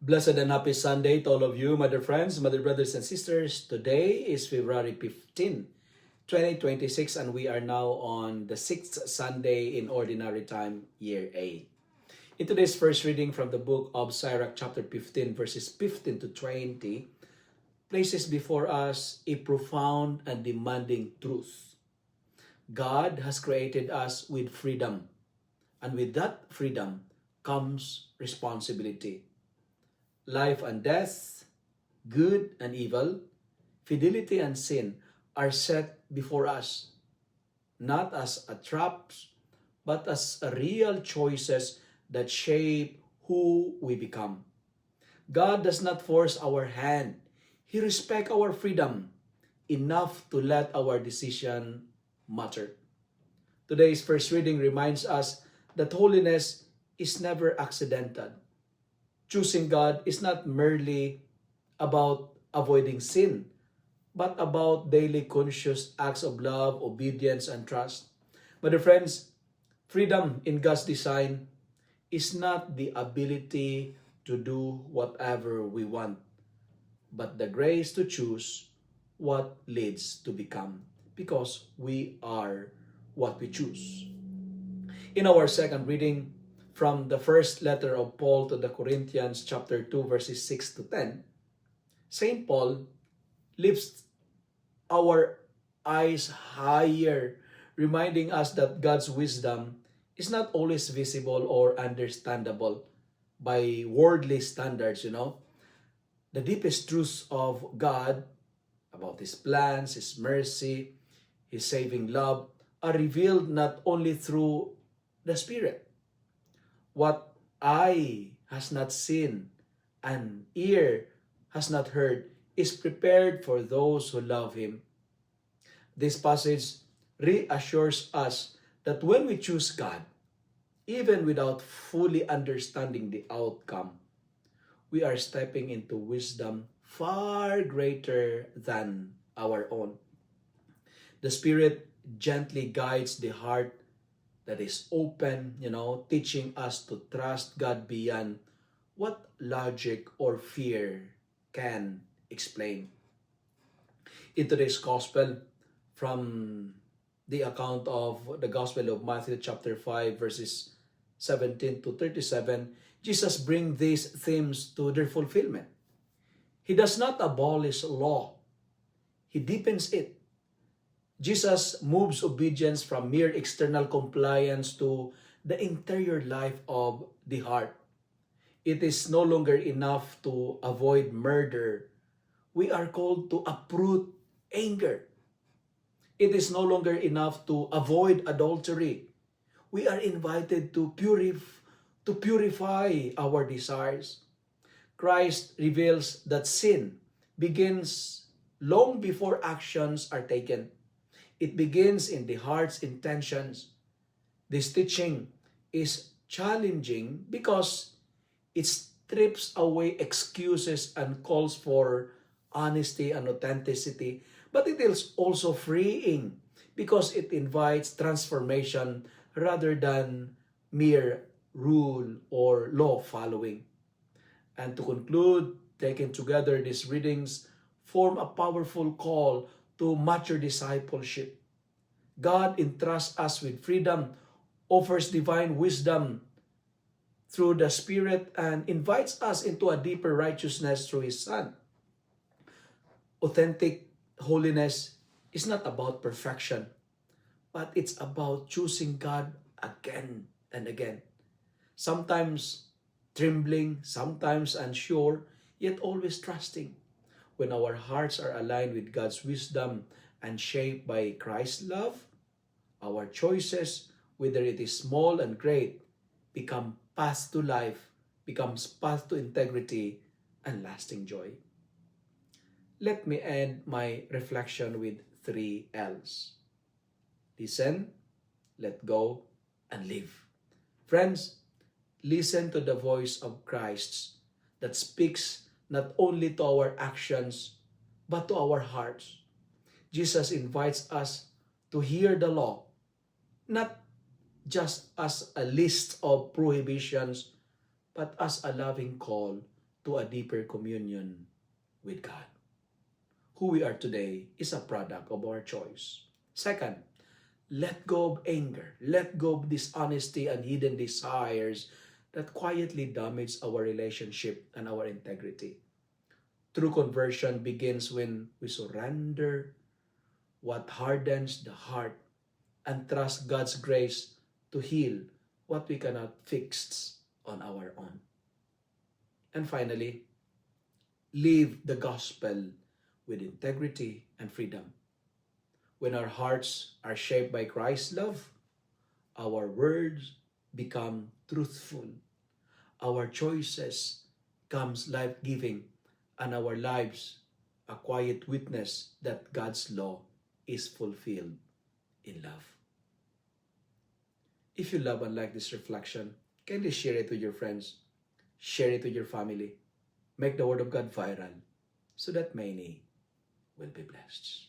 Blessed and happy Sunday to all of you, my dear friends, my dear brothers and sisters. Today is February 15, 2026, and we are now on the 6th Sunday in Ordinary Time, Year A. In today's first reading from the book of Sirach, chapter 15, verses 15 to 20, places before us a profound and demanding truth. God has created us with freedom, and with that freedom comes responsibility. Life and death, good and evil, fidelity and sin are set before us, not as a traps, but as a real choices that shape who we become. God does not force our hand. He respects our freedom enough to let our decision matter. Today's first reading reminds us that holiness is never accidental. Choosing God is not merely about avoiding sin, but about daily conscious acts of love, obedience, and trust. My dear friends, freedom in God's design is not the ability to do whatever we want, but the grace to choose what leads to become, because we are what we choose. In our second reading from the first letter of Paul to the Corinthians, chapter 2, verses 6 to 10, St. Paul lifts our eyes higher, reminding us that God's wisdom is not always visible or understandable by worldly standards. The deepest truths of God about His plans, His mercy, His saving love are revealed not only through the Spirit. What eye has not seen and ear has not heard is prepared for those who love Him. This passage reassures us that when we choose God, even without fully understanding the outcome, we are stepping into wisdom far greater than our own. The Spirit gently guides the heart that is open, teaching us to trust God beyond what logic or fear can explain. In today's gospel, from the account of the Gospel of Matthew chapter 5 verses 17 to 37, Jesus brings these themes to their fulfillment. He does not abolish law. He deepens it. Jesus moves obedience from mere external compliance to the interior life of the heart. It is no longer enough to avoid murder. We are called to uproot anger. It is no longer enough to avoid adultery. We are invited to purify our desires. Christ reveals that sin begins long before actions are taken. It begins in the heart's intentions. This teaching is challenging because it strips away excuses and calls for honesty and authenticity, but it is also freeing because it invites transformation rather than mere rule or law following. And to conclude, taken together, these readings form a powerful call to mature discipleship. God entrusts us with freedom, offers divine wisdom through the Spirit, and invites us into a deeper righteousness through His Son. Authentic holiness is not about perfection, but it's about choosing God again and again. Sometimes trembling, sometimes unsure, yet always trusting. When our hearts are aligned with God's wisdom and shaped by Christ's love, our choices, whether it is small and great, become paths to life, becomes path to integrity and lasting joy. Let me end my reflection with 3 L's. Listen, let go, and live. Friends, listen to the voice of Christ that speaks not only to our actions, but to our hearts. Jesus invites us to hear the law, not just as a list of prohibitions, but as a loving call to a deeper communion with God. Who we are today is a product of our choice. Second, let go of anger. Let go of dishonesty and hidden desires that quietly damage our relationship and our integrity. True conversion begins when we surrender what hardens the heart and trust God's grace to heal what we cannot fix on our own. And finally, live the gospel with integrity and freedom. When our hearts are shaped by Christ's love, our words become truthful, our choices becomes life-giving, and our lives a quiet witness that God's law is fulfilled in love. If you love and like this reflection, kindly share it with your friends, share it with your family, make the Word of God viral so that many will be blessed.